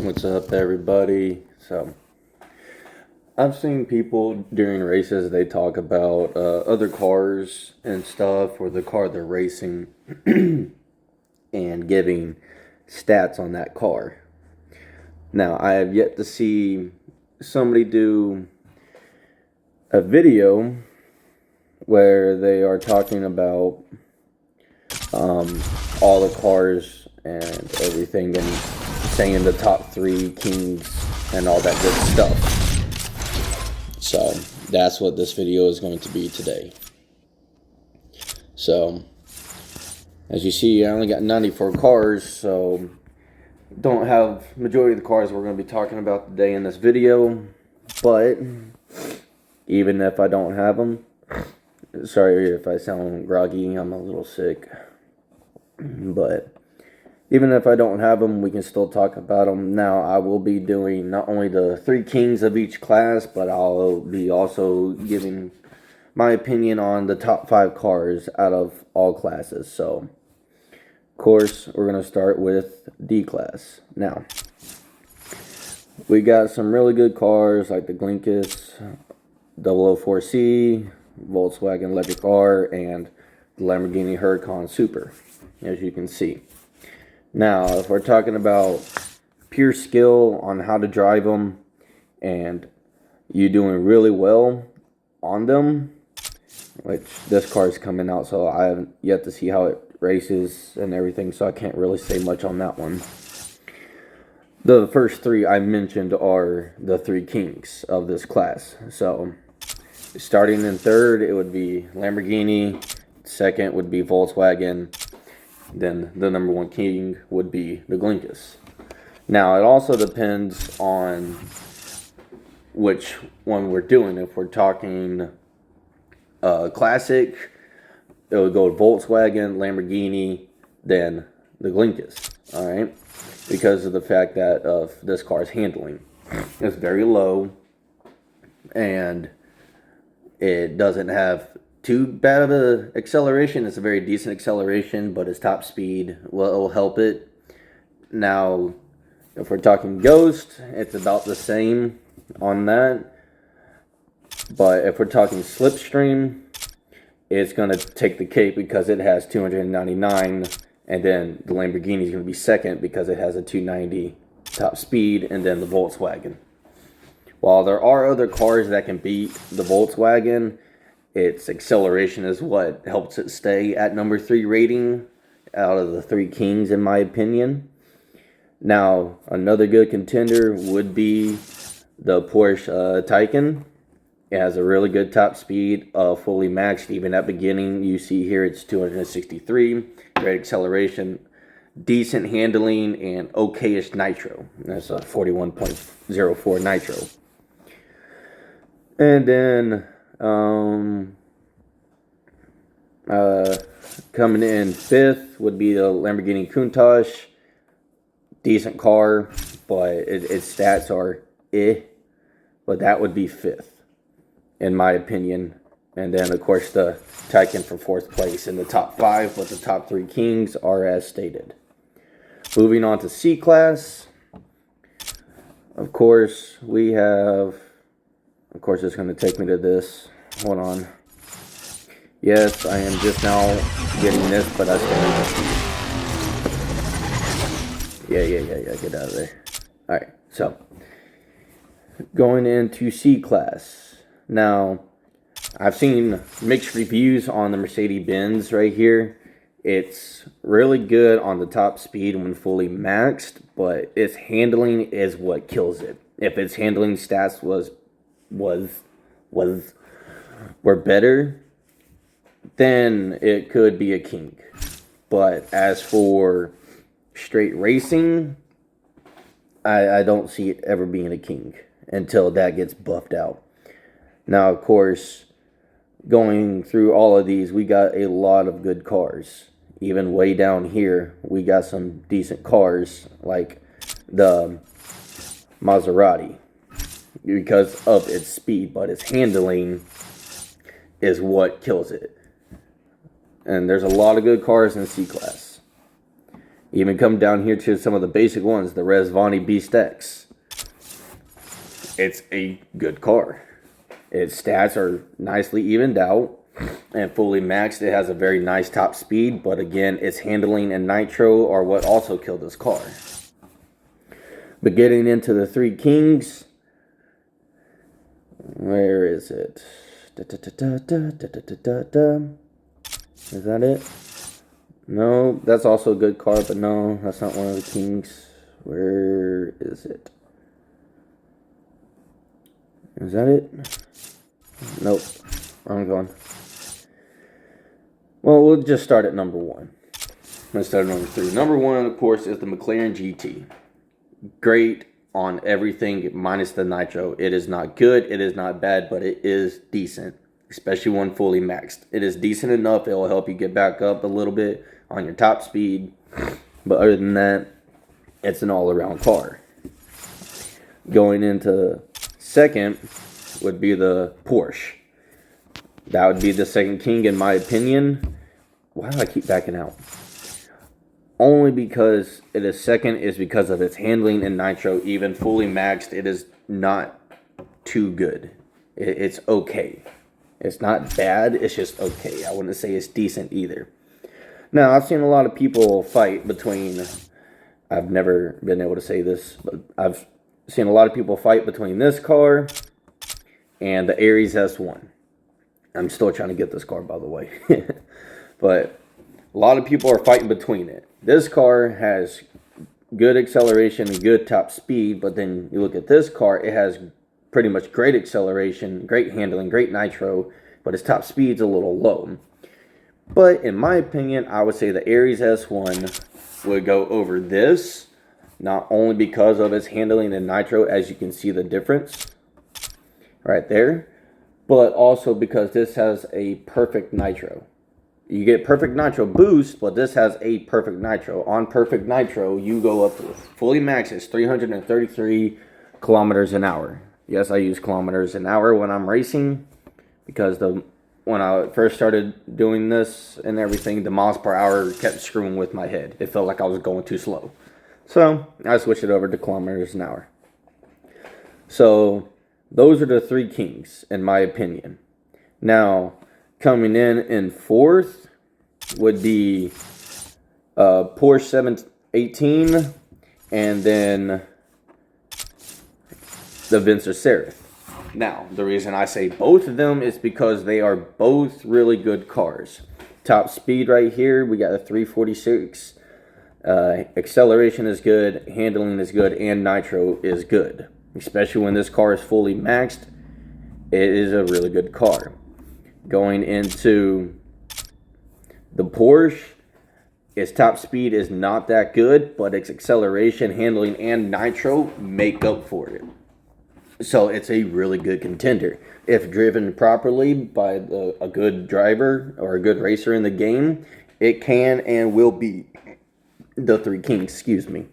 What's up, everybody? So, I've seen people during races, they talk about other cars and stuff, or the car they're racing, and giving stats on that car. Now, I have yet to see somebody do a video where they are talking about all the cars and everything and saying the top 3 kings and all that good stuff. So that's what this video is going to be today. So as you see, I only got 94 cars, so don't have majority of the cars we're going to be talking about today in this video. But even if I don't have them, sorry if I sound groggy, I'm a little sick. But even if I don't have them, we can still talk about them. Now, I will be doing not only the 3 kings of each class, but I'll be also giving my opinion on the top 5 cars out of all classes. So, of course, we're going to start with D class. Now, we got some really good cars like the Glinkus 004C, Volkswagen Electric R, and the Lamborghini Huracan Super, as you can see. Now, if we're talking about pure skill on how to drive them and you doing really well on them, which this car is coming out, so I haven't yet to see how it races and everything, so I can't really say much on that one. The first 3 I mentioned are the 3 kings of this class. So, starting in third, it would be Lamborghini. Second would be Volkswagen. Then the number 1 king would be the Glinkus. Now, it also depends on which one we're doing. If we're talking classic, it would go Volkswagen, Lamborghini, then the Glinkus. All right, because of the fact that of this car's handling, it's very low, and it doesn't have too bad of a acceleration. It's a very decent acceleration, but its top speed will help it. Now, if we're talking Ghost, it's about the same on that. But if we're talking Slipstream, it's going to take the cake because it has 299, and then the Lamborghini is going to be second because it has a 290 top speed, and then the Volkswagen. While there are other cars that can beat the Volkswagen, its acceleration is what helps it stay at number 3 rating out of the 3 kings, in my opinion. Now, another good contender would be the Porsche Taycan. It has a really good top speed, fully maxed. Even at beginning, you see here it's 263. Great acceleration, decent handling, and okayish nitro. That's a 41.04 nitro. And then coming in 5th would be the Lamborghini Countach. Decent car, but its stats are but that would be 5th, in my opinion. And then, of course, the Taycan for 4th place in the top 5, but the top 3 kings are as stated. Moving on to C class, of course, we have... Of course, it's going to take me to this. Hold on. Yes, I am just now getting this, but I still... Yeah. Get out of there. Alright, so. Going into C class. Now, I've seen mixed reviews on the Mercedes-Benz right here. It's really good on the top speed when fully maxed, but its handling is what kills it. If its handling stats were better, then it could be a king. But as for straight racing, I don't see it ever being a king until that gets buffed out. Now, of course, going through all of these, we got a lot of good cars. Even way down here, we got some decent cars like the Maserati, because of its speed, but its handling is what kills it. And there's a lot of good cars in C class. Even come down here to some of the basic ones, the Rezvani Beast X. It's a good car. Its stats are nicely evened out and fully maxed. It has a very nice top speed, but again, its handling and nitro are what also killed this car. But getting into the Three Kings, where is it? Is that it? No, that's also a good car, but no, that's not one of the Kings. Where is it? Is that it? Nope. Wrong one. Well, we'll just start at number 1. Let's start at number 3. Number 1, of course, is the McLaren GT. Great on everything minus the nitro. It is not good, it is not bad, but it is decent, especially when fully maxed. It is decent enough. It will help you get back up a little bit on your top speed, but other than that, it's an all-around car. Going into second would be the Porsche. That would be the second king in my opinion. Why do I keep backing out? Only because it is second is because of its handling and nitro. Even fully maxed, it is not too good. It's okay. It's not bad, it's just okay. I wouldn't say it's decent either. Now, I've seen a lot of people fight between, I've never been able to say this, but I've seen a lot of people fight between this car and the Aries S1. I'm still trying to get this car, by the way. But a lot of people are fighting between it. This car has good acceleration and good top speed, but then you look at this car, it has pretty much great acceleration, great handling, great nitro, but its top speed's a little low. But in my opinion, I would say the Aries S1 would go over this, not only because of its handling and nitro, as you can see the difference right there, but also because this has a perfect nitro. You get perfect nitro boost, but this has a perfect nitro. On perfect nitro, you go up to fully max, it's 333 kilometers an hour. Yes, I use kilometers an hour when I'm racing, because when I first started doing this and everything, the miles per hour kept screwing with my head. It felt like I was going too slow. So I switched it over to kilometers an hour. So those are the Three Kings, in my opinion. Now, coming in fourth would be Porsche 718 and then the Vencer Serif. Now, the reason I say both of them is because they are both really good cars. Top speed right here, we got a 346. Acceleration is good, handling is good, and nitro is good. Especially when this car is fully maxed, it is a really good car. Going into the Porsche, its top speed is not that good, but its acceleration, handling, and nitro make up for it. So it's a really good contender. If driven properly by a good driver or a good racer in the game, it can and will beat the Three Kings, excuse me.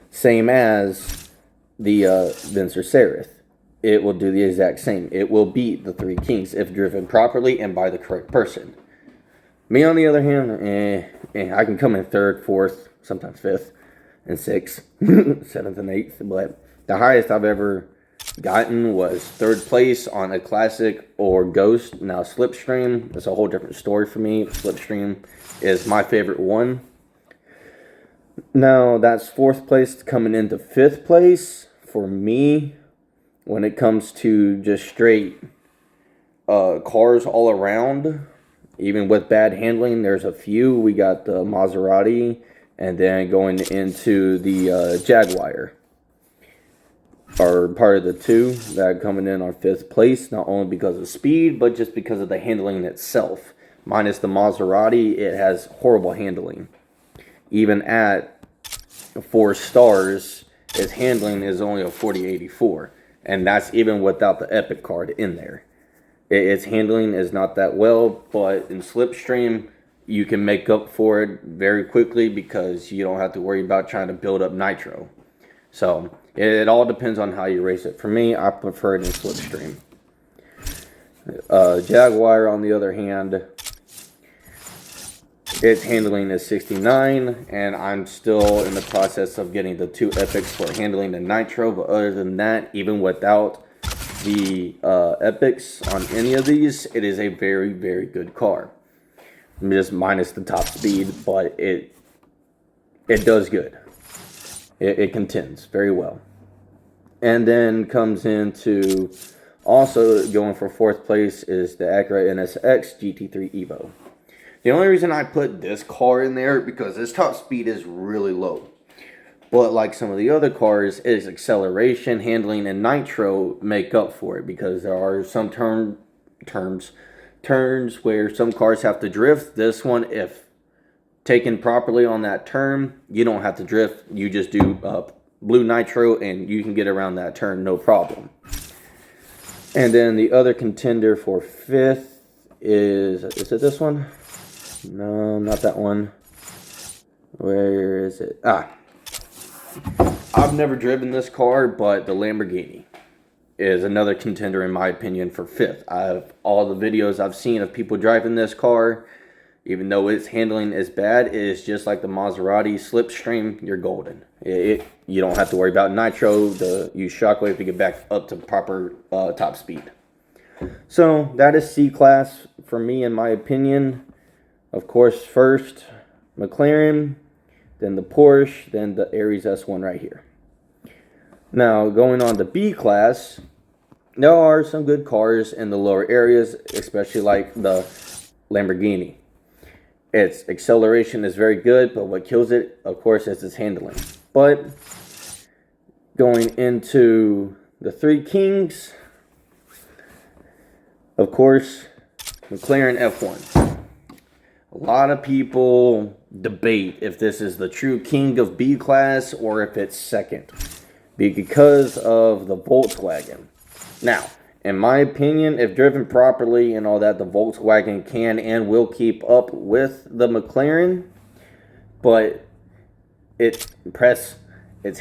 Same as the Vencer Serif. It will do the exact same. It will beat the Three Kings if driven properly and by the correct person. Me, on the other hand, I can come in third, fourth, sometimes fifth, and sixth, seventh, and eighth. But the highest I've ever gotten was third place on a classic or ghost. Now, Slipstream is a whole different story for me. Slipstream is my favorite one. Now, that's fourth place coming into fifth place for me. When it comes to just straight cars all around, even with bad handling, there's a few. We got the Maserati, and then going into the Jaguar are part of the two that are coming in on fifth place, not only because of speed, but just because of the handling itself. Minus the Maserati, it has horrible handling. Even at 4 stars, its handling is only a 4084. And that's even without the Epic card in there. Its handling is not that well, but in Slipstream, you can make up for it very quickly because you don't have to worry about trying to build up nitro. So, it all depends on how you race it. For me, I prefer it in Slipstream. Jaguar, on the other hand, Its handling is 69, and I'm still in the process of getting the 2 epics for handling and nitro. But other than that, even without the epics on any of these, it is a very, very good car. Just minus the top speed, but it does good. It contends very well. And then comes into also going for 4th place is the Acura NSX GT3 Evo. The only reason I put this car in there because its top speed is really low. But like some of the other cars, its acceleration, handling, and nitro make up for it because there are some turns where some cars have to drift. This one, if taken properly on that turn, you don't have to drift. You just do blue nitro and you can get around that turn no problem. And then the other contender for 5th is it this one? No, not that one. Where is it? I've never driven this car, but the Lamborghini is another contender in my opinion for 5th. All the videos I've seen of people driving this car, even though its handling is bad, it is just like the Maserati Slipstream. You're golden. You don't have to worry about nitro, use shockwave to get back up to proper top speed. So that is C-Class for me in my opinion. Of course, first McLaren, then the Porsche, then the Aries S1 right here. Now, going on to B-Class, there are some good cars in the lower areas, especially like the Lamborghini. Its acceleration is very good, but what kills it, of course, is its handling. But going into the 3 Kings, of course, McLaren F1. A lot of people debate if this is the true king of B-Class or if it's second because of the Volkswagen. Now, in my opinion, if driven properly and all that, the Volkswagen can and will keep up with the McLaren, but its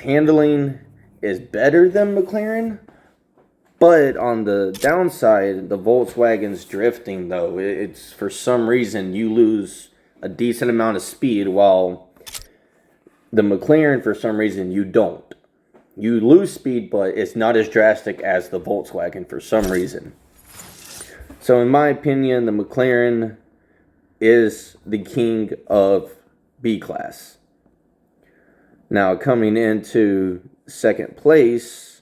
handling is better than McLaren. But on the downside, the Volkswagen's drifting, though. It's for some reason you lose a decent amount of speed, while the McLaren, for some reason, you don't. You lose speed, but it's not as drastic as the Volkswagen for some reason. So in my opinion, the McLaren is the king of B-Class. Now, coming into 2nd place,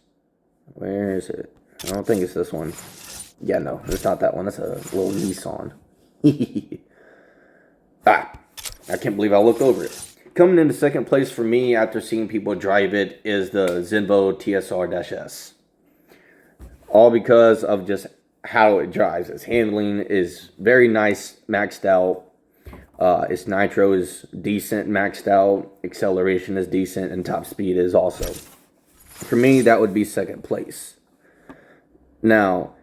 where is it? I don't think it's this one. Yeah, no, it's not that one. That's a little Nissan. I can't believe I looked over it. Coming into 2nd place for me after seeing people drive it is the Zenvo TSR-S. All because of just how it drives. Its handling is very nice, maxed out. Its nitro is decent, maxed out. Acceleration is decent, and top speed is also. For me, that would be 2nd place. Now,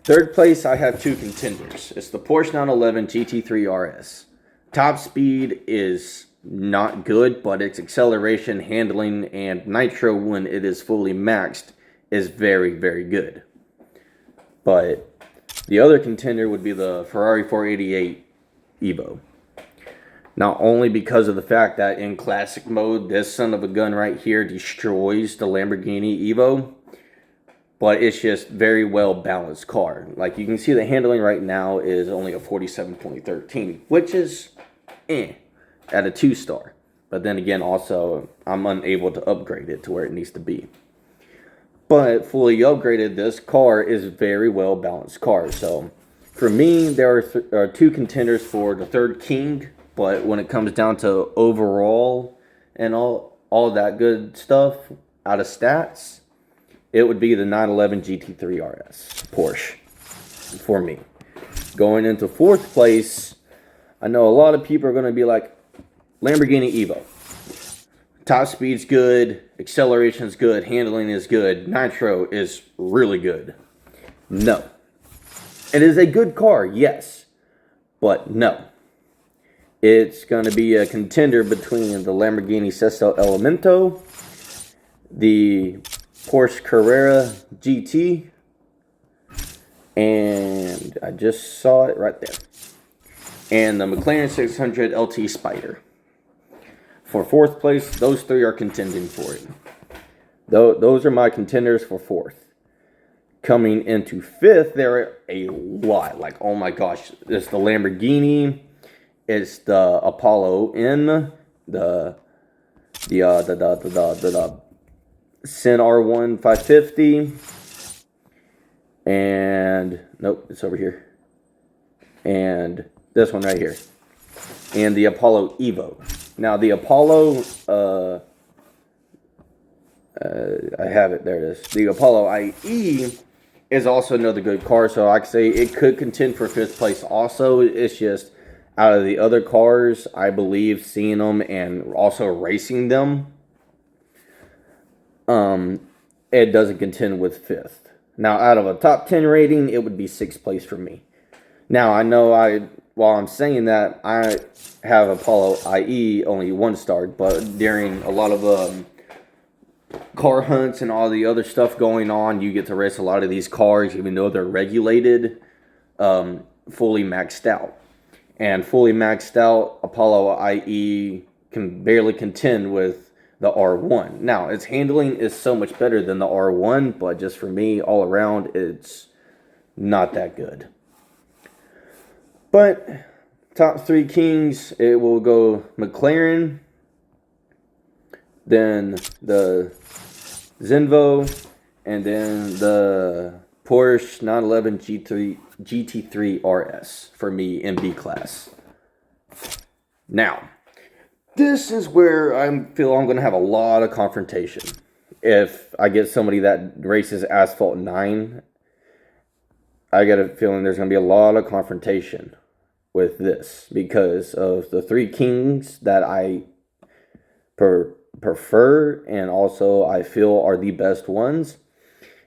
3rd place, I have 2 contenders. It's the Porsche 911 GT3 RS. Top speed is not good, but its acceleration, handling, and nitro when it is fully maxed is very, very good. But the other contender would be the Ferrari 488 Evo. Not only because of the fact that in classic mode, this son of a gun right here destroys the Lamborghini Evo, but it's just very well balanced car. Like you can see, the handling right now is only a 47.13, which is at a 2-star. But then again, also I'm unable to upgrade it to where it needs to be. But fully upgraded, this car is very well balanced car. So for me, there are 2 contenders for the 3rd king. But when it comes down to overall and all that good stuff out of stats, it would be the 911 GT3 RS Porsche for me. Going into 4th place, I know a lot of people are going to be like, Lamborghini Evo. Top speed's good, acceleration's good, handling is good, nitro is really good. No. It is a good car, yes, but no. It's going to be a contender between the Lamborghini Sesto Elemento, the Porsche Carrera GT, and I just saw it right there. and the McLaren 600 LT Spider. For fourth place, those three are contending for it. Those are my contenders for fourth. Coming into fifth, there are a lot. Like, oh my gosh, it's the Lamborghini, it's the Apollo N, the Sin R1 550, and nope, it's over here. And this one right here, and the Apollo Evo. Now the Apollo, I have it. There it is. The Apollo IE is also another good car, so I could say it could contend for fifth place. Also, it's just out of the other cars, I believe seeing them and also racing them, it doesn't contend with fifth. Now, out of a top 10 rating, it would be sixth place for me. Now, I know while I'm saying that, I have Apollo IE only 1 star, but during a lot of car hunts and all the other stuff going on, you get to race a lot of these cars, even though they're regulated, fully maxed out. And fully maxed out, Apollo IE can barely contend with the R1. Now, its handling is so much better than the R1, but just for me, all around, it's not that good. But top 3 kings, it will go McLaren, then the Zenvo, and then the Porsche 911 GT3 RS for me in B class. Now, this is where I feel I'm going to have a lot of confrontation. If I get somebody that races Asphalt 9, I get a feeling there's going to be a lot of confrontation with this because of the 3 kings that I prefer and also I feel are the best ones.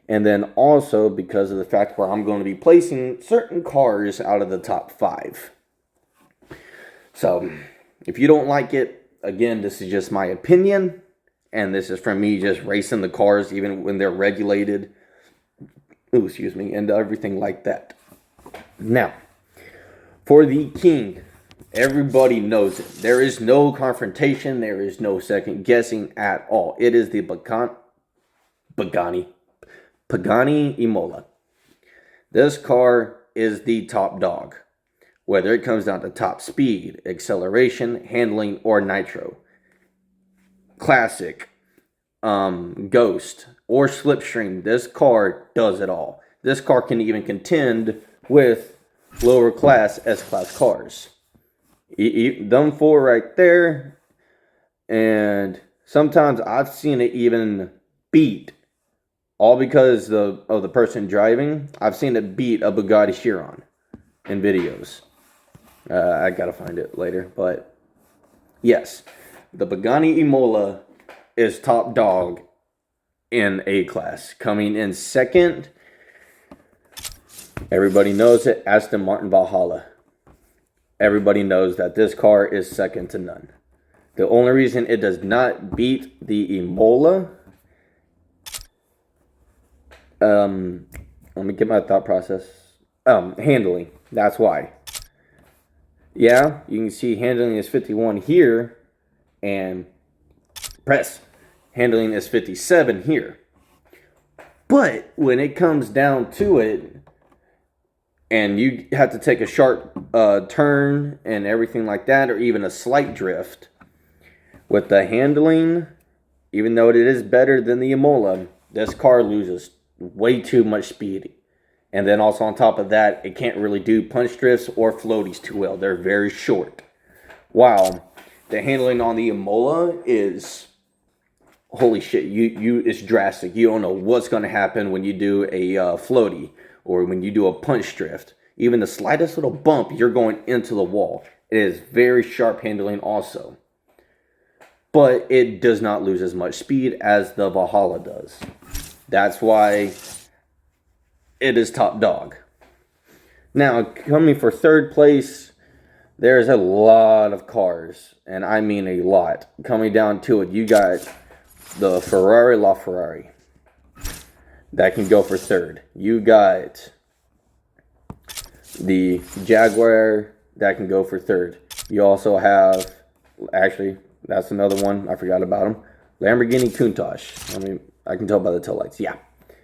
And then also because of the fact where I'm going to be placing certain cars out of the top 5. So, if you don't like it, again, this is just my opinion. And this is from me just racing the cars even when they're regulated. Ooh, excuse me. And everything like that. Now, for the king, everybody knows it. There is no confrontation. There is no second guessing at all. It is the Pagani Imola. This car is the top dog. Whether it comes down to top speed, acceleration, handling, or nitro. Classic, ghost, or slipstream. This car does it all. This car can even contend with lower class S-Class cars. Them 4 right there. And sometimes I've seen it even beat, all because of the person driving, I've seen it beat a Bugatti Chiron in videos. I gotta find it later, but yes, the Pagani Imola is top dog in A-Class. Coming in second, everybody knows it, Aston Martin Valhalla. Everybody knows that this car is second to none. The only reason it does not beat the Imola, let me get my thought process. Handling. That's why. Yeah, you can see handling is 51 here, and press handling is 57 here. But when it comes down to it, and you have to take a sharp turn and everything like that, or even a slight drift, with the handling, even though it is better than the Imola, this car loses way too much speed. And then also on top of that, it can't really do punch drifts or floaties too well. They're very short. While the handling on the Imola is, holy shit, it's drastic. You don't know what's going to happen when you do a floaty or when you do a punch drift. Even the slightest little bump, you're going into the wall. It is very sharp handling also. But it does not lose as much speed as the Valhalla does. That's why it is top dog. Now, coming for third place, there's a lot of cars, and I mean a lot. Coming down to it, you got the Ferrari LaFerrari. That can go for third. You got the Jaguar that can go for third. You also have, actually, that's another one. I forgot about him. Lamborghini Countach. I mean, I can tell by the taillights. Yeah.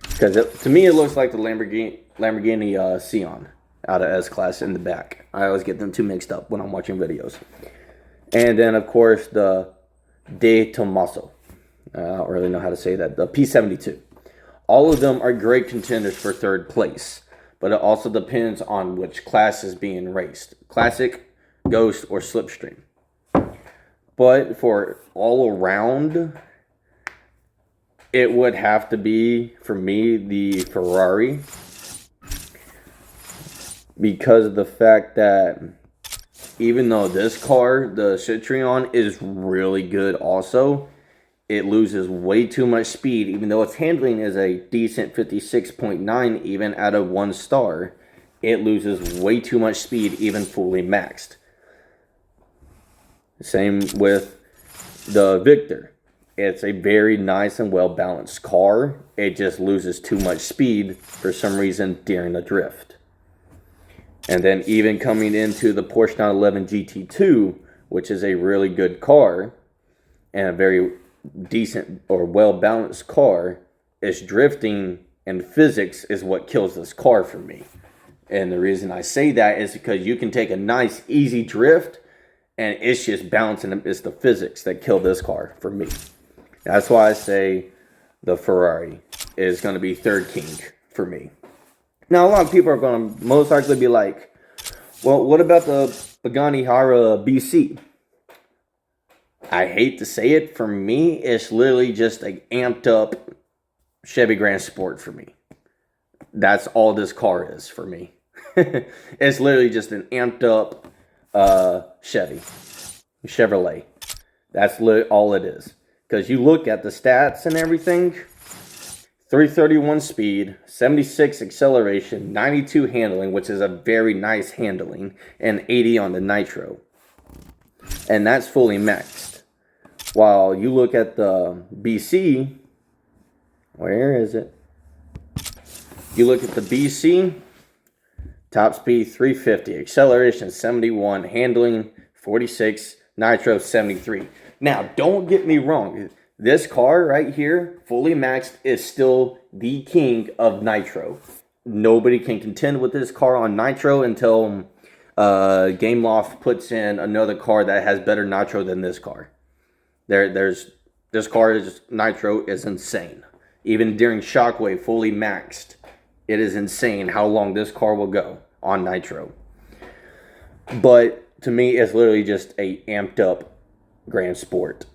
Because to me, it looks like the Lamborghini Sion out of S-Class in the back. I always get them too mixed up when I'm watching videos. And then, of course, the De Tomaso. I don't really know how to say that. The P72. All of them are great contenders for third place. But it also depends on which class is being raced. Classic, Ghost, or Slipstream. But for all around, it would have to be, for me, the Ferrari. Because of the fact that even though this car, the Citroen, is really good also, it loses way too much speed. Even though its handling is a decent 56.9 even out of 1 star, it loses way too much speed even fully maxed. Same with the Victor. It's a very nice and well balanced car. It just loses too much speed for some reason during the drift. And then even coming into the Porsche 911 GT2, which is a really good car and a very decent or well balanced car, its drifting and physics is what kills this car for me. And the reason I say that is because you can take a nice easy drift and it's just bouncing. It's the physics that kill this car for me. That's why I say the Ferrari is going to be third king for me. Now, a lot of people are going to most likely be like, well, what about the Pagani Huayra BC? I hate to say it, for me, it's literally just an amped up Chevy Grand Sport for me. That's all this car is for me. It's literally just an amped up Chevrolet. That's all it is. Because you look at the stats and everything, 331 speed, 76 acceleration, 92 handling, which is a very nice handling, and 80 on the nitro. And that's fully maxed. While you look at the BC, where is it? You look at the BC, top speed 350, acceleration 71, handling 46, nitro 73. Now, don't get me wrong. This car right here, fully maxed, is still the king of nitro. Nobody can contend with this car on nitro until Gameloft puts in another car that has better nitro than this car. This car nitro is insane. Even during Shockwave fully maxed, it is insane how long this car will go on nitro. But to me, it's literally just a amped up Grand Sport.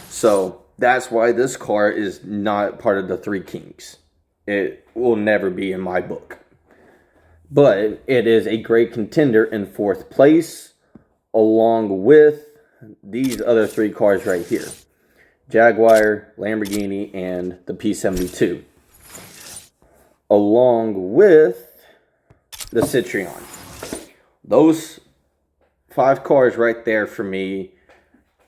So that's why this car is not part of the Three Kings. It will never be in my book. But it is a great contender in 4th place, along with these other 3 cars right here. Jaguar, Lamborghini, and the P72. Along with the Citroen. Those 5 cars right there for me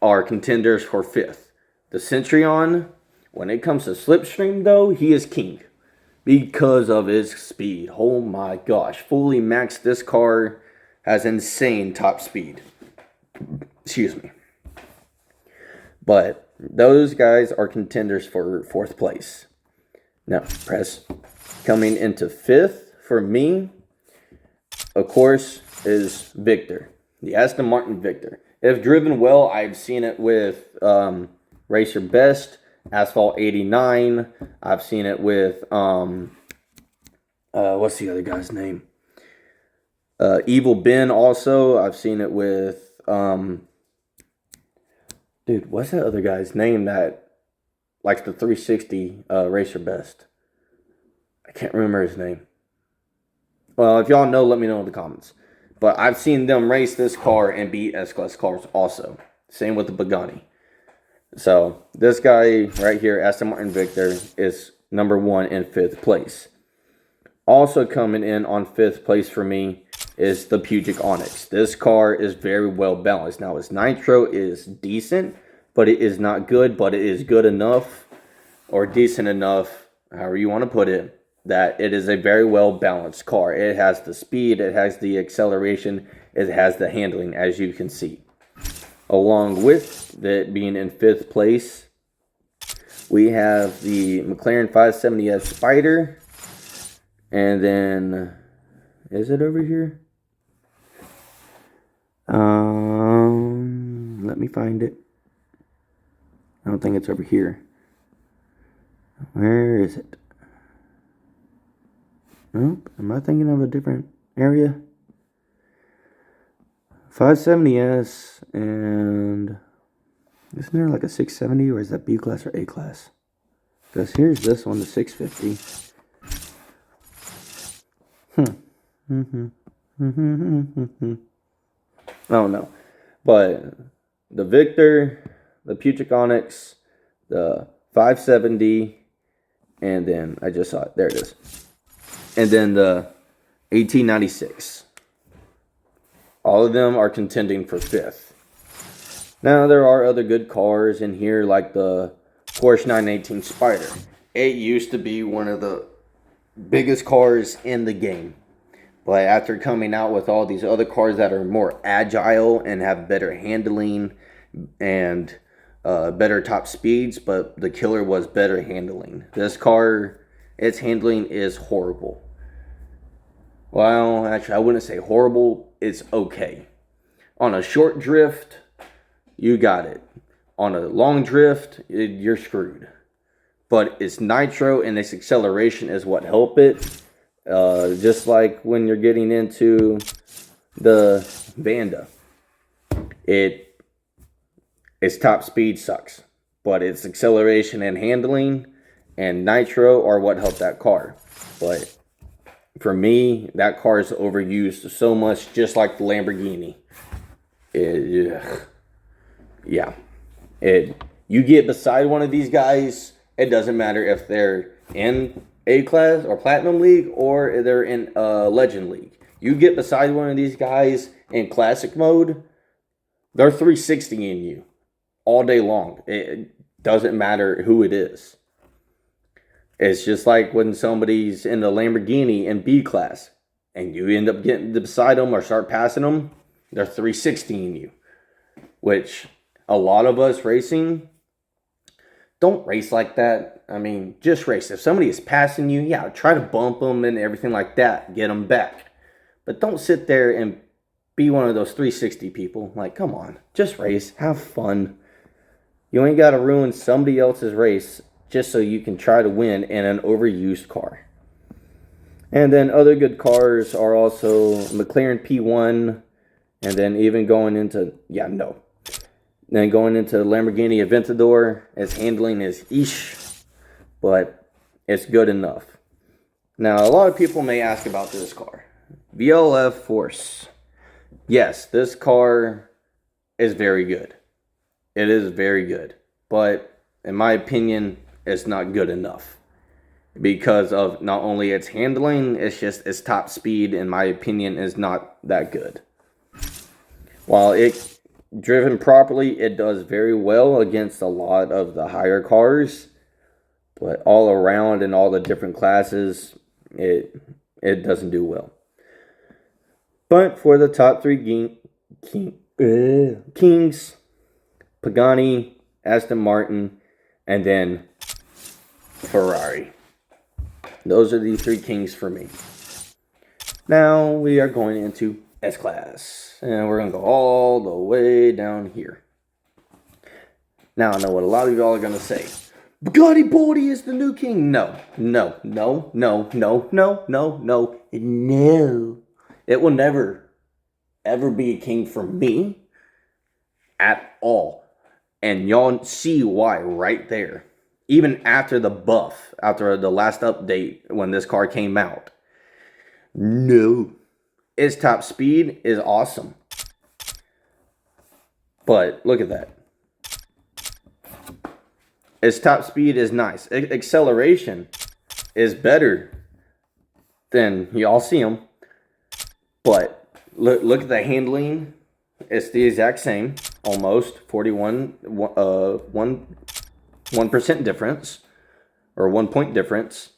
are contenders for 5th. The Citroen, when it comes to Slipstream though, he is king. Because of his speed. Oh my gosh. Fully maxed, this car has insane top speed. Excuse me. But those guys are contenders for 4th place. Now, press. Coming into 5th for me, of course, is Victor. The Aston Martin Victor. If driven well, I've seen it with Racer Best, Asphalt 89. I've seen it with, what's the other guy's name? Evil Ben also. I've seen it with, dude, what's that other guy's name that likes the 360 Racer Best? I can't remember his name. Well, if y'all know, let me know in the comments. But I've seen them race this car and beat S-Class cars also. Same with the Pagani. So, this guy right here, Aston Martin Victor, is number 1 in 5th place. Also coming in on 5th place for me is the Puget Onyx. This car is very well balanced. Now, its nitro is decent, but it is not good, but it is good enough, or decent enough, however you want to put it, that it is a very well balanced car. It has the speed, it has the acceleration, it has the handling, as you can see. Along with it being in 5th place, we have the McLaren 570S Spider. And then, is it over here? Let me find it. I don't think it's over here. Where is it? Nope. Am I thinking of a different area? 570S, and isn't there like a 670, or is that B class or A class? Because here's this one, the 650. Oh no. But the Victor, the Puget Onyx, the 570, and then I just saw it. There it is. And then the 1896. All of them are contending for 5th. Now, there are other good cars in here, like the Porsche 918 Spider. It used to be one of the biggest cars in the game. But after coming out with all these other cars that are more agile and have better handling and better top speeds, but the killer was better handling. This car, its handling is horrible. Well, actually, I wouldn't say horrible. It's okay. On a short drift, you got it. On a long drift, you're screwed. But its nitro and its acceleration is what help it. Just like when you're getting into the Vanda. Its top speed sucks. But its acceleration and handling and nitro are what help that car. But for me, that car is overused so much, just like the Lamborghini. You get beside one of these guys, it doesn't matter if they're in A-Class or Platinum League or they're in Legend League. You get beside one of these guys in Classic mode, they're 360ing you all day long. It doesn't matter who it is. It's just like when somebody's in the Lamborghini in B-Class and you end up getting beside them or start passing them, they're 360ing you. Which a lot of us racing don't race like that. I mean, just race. If somebody is passing you, yeah, try to bump them and everything like that. Get them back. But don't sit there and be one of those 360 people. Like, come on. Just race. Have fun. You ain't got to ruin somebody else's race just so you can try to win in an overused car. And then other good cars are also McLaren P1. And then even going into, Then going into Lamborghini Aventador, its handling is ish, but it's good enough. Now, a lot of people may ask about this car. VLF Force. Yes, this car is very good. It is very good. But in my opinion, it's not good enough. Because of not only its handling, it's just its top speed, in my opinion, is not that good. While it driven properly, it does very well against a lot of the higher cars, but all around in all the different classes, it doesn't do well. But for the top 3 Kings, Pagani, Aston Martin, and then Ferrari. Those are the 3 Kings for me. Now we are going into S-Class. And we're going to go all the way down here. Now I know what a lot of y'all are going to say. Bugatti Bodie is the new king. No. It will never, ever be a king for me. At all. And y'all see why right there. Even after the buff, after the last update when this car came out. No. Its top speed is awesome. But look at that. Its top speed is nice. Acceleration is better than y'all see them. But look at the handling. It's the exact same. Almost 1% difference. Or 1 point difference.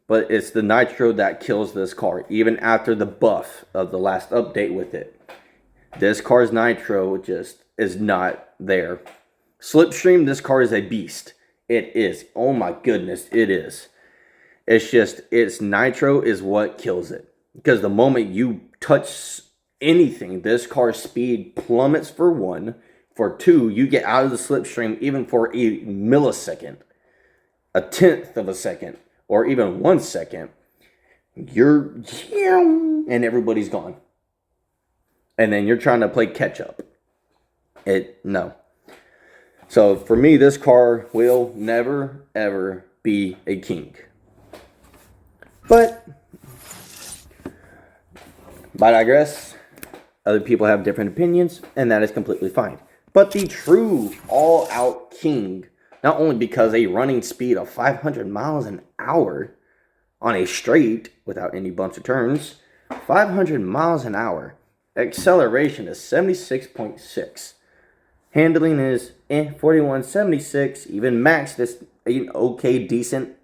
but it's the nitro that kills this car, even after the buff of the last update with it. This car's nitro just is not there. Slipstream, this car is a beast. It is. Oh my goodness, it is. It's just, its nitro is what kills it. Because the moment you touch anything, this car's speed plummets for one. For two, you get out of the slipstream even for a millisecond, a tenth of a second, or even 1 second. You're, and everybody's gone. And then you're trying to play catch up. No. So for me, this car will never, ever be a king. But I digress. Other people have different opinions, and that is completely fine. But the true all-out king, not only because a running speed of 500 miles an hour on a straight without any bumps or turns, 500 miles an hour, acceleration is 76.6. Handling is 4176. Even maxed is okay, decent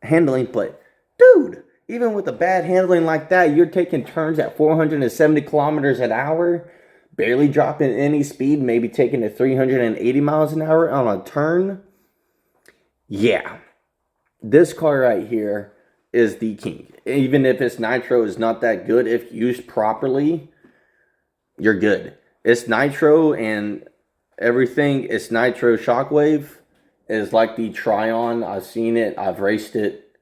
handling. But dude, even with the bad handling like that, you're taking turns at 470 kilometers an hour, barely dropping any speed, maybe taking it 380 miles an hour on a turn. Yeah, this car right here is the king. Even if its nitro is not that good, if used properly, you're good. Its nitro and everything, its nitro shockwave is like the Tryon. I've seen it, I've raced it,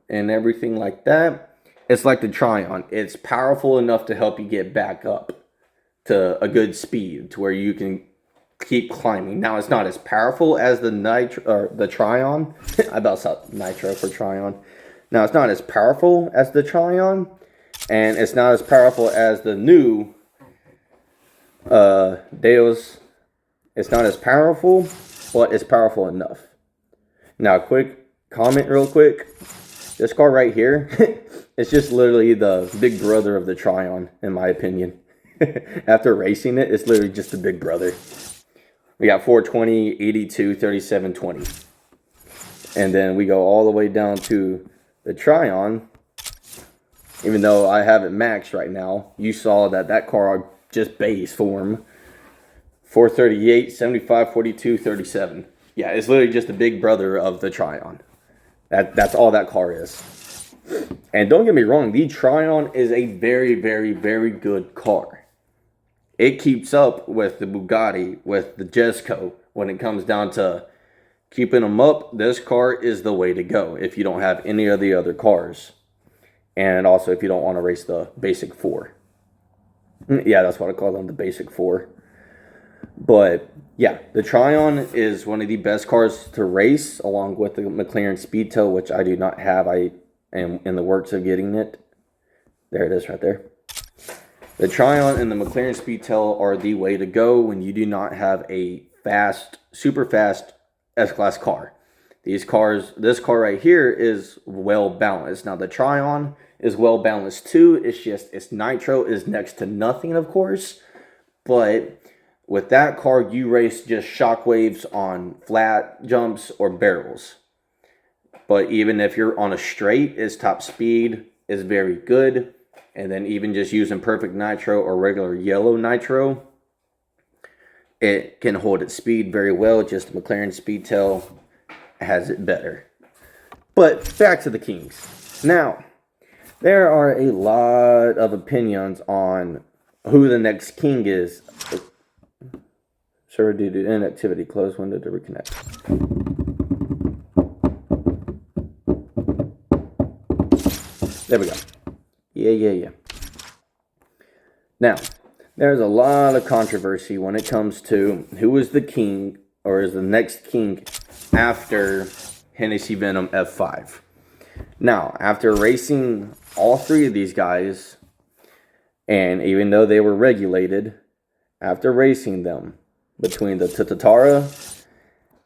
and everything like that. It's like the Tryon. It's powerful enough to help you get back up to a good speed to where you can keep climbing. Now, it's not as powerful as the nitro or the Tryon. I about saw nitro for Tryon. Now, it's not as powerful as the Tryon, and it's not as powerful as the new Deus. It's not as powerful, but it's powerful enough. Now, quick comment real quick. This car right here, it's just literally the big brother of the Tryon, in my opinion. After racing it, it's literally just the big brother. We got 420, 82, 37, 20. And then we go all the way down to the Tryon. Even though I have it maxed right now, you saw that car just base form. 438, 75, 42, 37. Yeah, it's literally just the big brother of the Tryon. That's all that car is. And don't get me wrong, the Tryon is a very, very, very good car. It keeps up with the Bugatti, with the Jesko. When it comes down to keeping them up, this car is the way to go if you don't have any of the other cars. And also if you don't want to race the basic four. Yeah, that's what I call them, the basic four. But yeah, the Tryon is one of the best cars to race, along with the McLaren Speedtail, which I do not have. I am in the works of getting it. There it is right there. The Tryon and the McLaren Speedtail are the way to go when you do not have a fast, super fast S-Class car. This car right here is well balanced. Now the Tryon is well balanced too. It's just its nitro is next to nothing, of course. But with that car, you race just shockwaves on flat jumps or barrels. But even if you're on a straight, its top speed is very good. And then even just using perfect nitro or regular yellow nitro, it can hold its speed very well. Just the McLaren Speedtail has it better. But back to the Kings. Now, there are a lot of opinions on who the next King is. Server due to inactivity. Close window to reconnect. There we go. Yeah. Now, there's a lot of controversy when it comes to who is the king or is the next king after Hennessy Venom F5. Now, after racing all three of these guys, and even though they were regulated, after racing them between the Tatara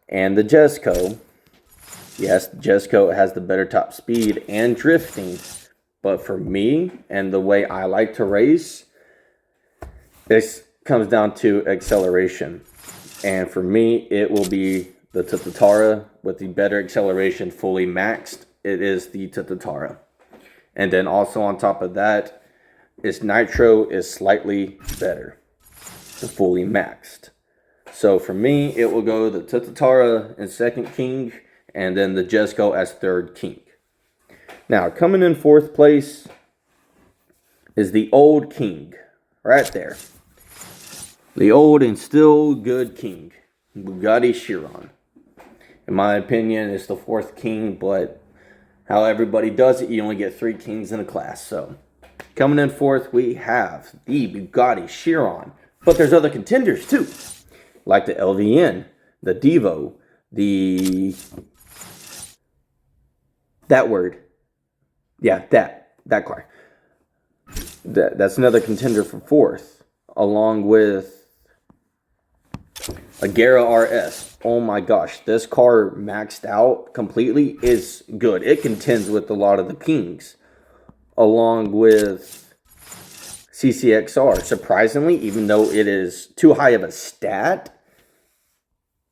and the Jesko, yes, Jesko has the better top speed and drifting. But for me, and the way I like to race, this comes down to acceleration. And for me, it will be the Tatara with the better acceleration fully maxed it is the Tatara. And then also on top of that, its nitro is slightly better, fully maxed. So for me, it will go the Tatara in second king, and then the Jesko as third king. Now, coming in fourth place is the old king, right there. The old and still good king, Bugatti Chiron. In my opinion, it's the fourth king, but how everybody does it, you only get 3 kings in a class. So, coming in fourth, we have the Bugatti Chiron. But there's other contenders too, like the LVN, the Devo, that car. That's another contender for fourth, along with a Gera RS. Oh my gosh, this car maxed out completely is good. It contends with a lot of the kings, along with CCXR. Surprisingly, even though it is too high of a stat,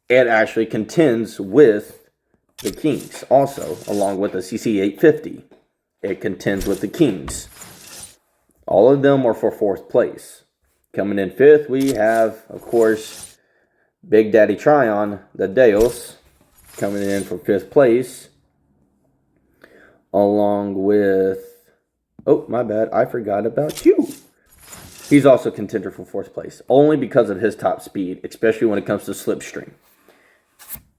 it actually contends with the kings. Also, along with the CC850, it contends with the kings. All of them are for fourth place. Coming in fifth, we have, of course, Big Daddy Tryon, the Deus, coming in for fifth place. Along with, oh, my bad, I forgot about you. He's also a contender for fourth place, only because of his top speed, especially when it comes to slipstream.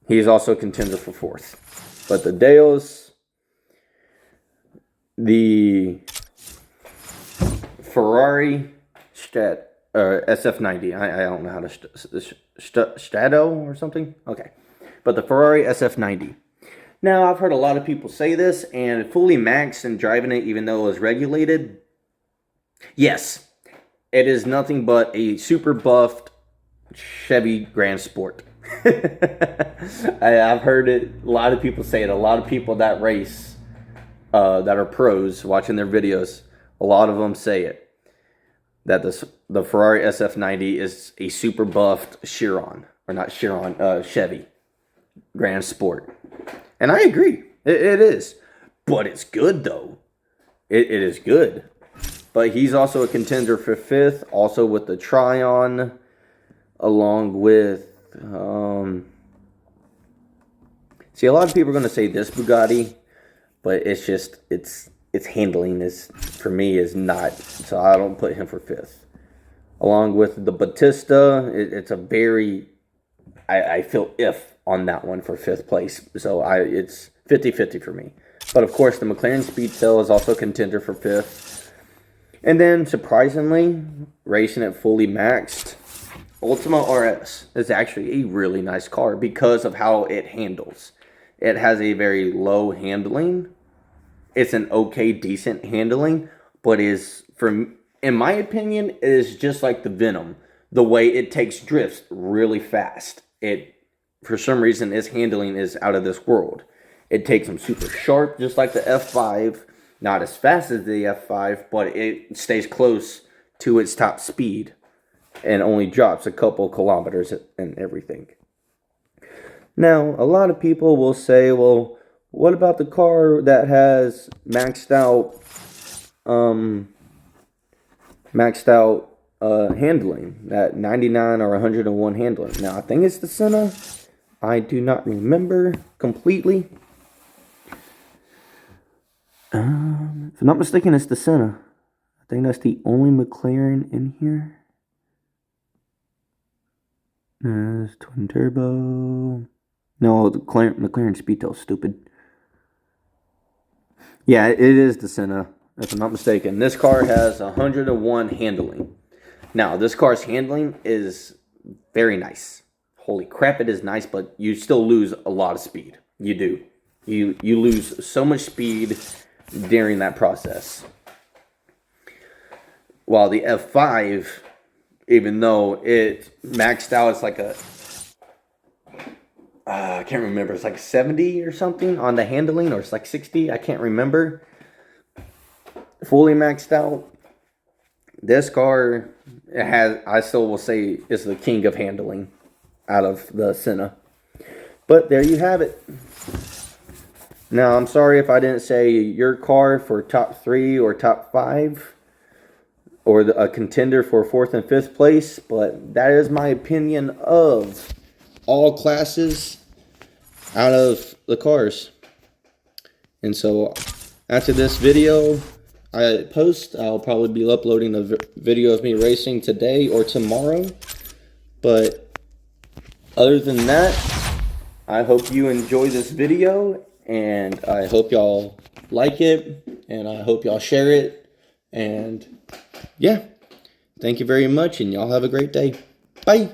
He's also a contender for fourth. But the Deus, the Ferrari SF90. I don't know how to Strato or something. Okay, but the Ferrari SF90. Now I've heard a lot of people say this, and fully maxed and driving it, even though it was regulated. Yes, it is nothing but a super buffed Chevy Grand Sport. I've heard it. A lot of people say it. A lot of people that race, that are pros, watching their videos, a lot of them say it. That the Ferrari SF90 is a super buffed Chiron. Or not Chiron, Chevy Grand Sport. And I agree. It is. But it's good, though. It is good. But he's also a contender for fifth. Also with the Tryon. Along with... see, a lot of people are going to say this Bugatti. But it's just... Its handling is, for me, is not, so I don't put him for fifth. Along with the Battista, it's a very, I feel if on that one for fifth place. So it's 50-50 for me. But of course, the McLaren Speedtail is also a contender for fifth. And then, surprisingly, racing it fully maxed, Ultima RS is actually a really nice car because of how it handles. It has a very low handling. It's an okay, decent handling, but in my opinion, it is just like the Venom. The way it takes drifts really fast. For some reason, its handling is out of this world. It takes them super sharp, just like the F5. Not as fast as the F5, but it stays close to its top speed and only drops a couple kilometers and everything. Now, a lot of people will say, well, what about the car that has maxed out handling, that 99 or 101 handling? Now, I think it's the Senna. I do not remember completely. If I'm not mistaken, it's the Senna. I think that's the only McLaren in here. It's twin turbo. No, the McLaren Speedtail, stupid. Yeah, it is the Senna, if I'm not mistaken. This car has 101 handling. Now, this car's handling is very nice. Holy crap, it is nice, but you still lose a lot of speed. You do. You lose so much speed during that process. While the F5, even though it maxed out, it's like a... I can't remember. It's like 70 or something on the handling, or it's like 60. I can't remember. Fully maxed out. This car I still will say, is the king of handling out of the Senna. But there you have it. Now, I'm sorry if I didn't say your car for top 3 or top 5 or a contender for 4th and 5th place, but that is my opinion of all classes out of the cars. And so after this video I post, I'll probably be uploading a video of me racing today or tomorrow. But other than that, I hope you enjoy this video, and I hope y'all like it, and I hope y'all share it. And yeah, thank you very much, and y'all have a great day. Bye.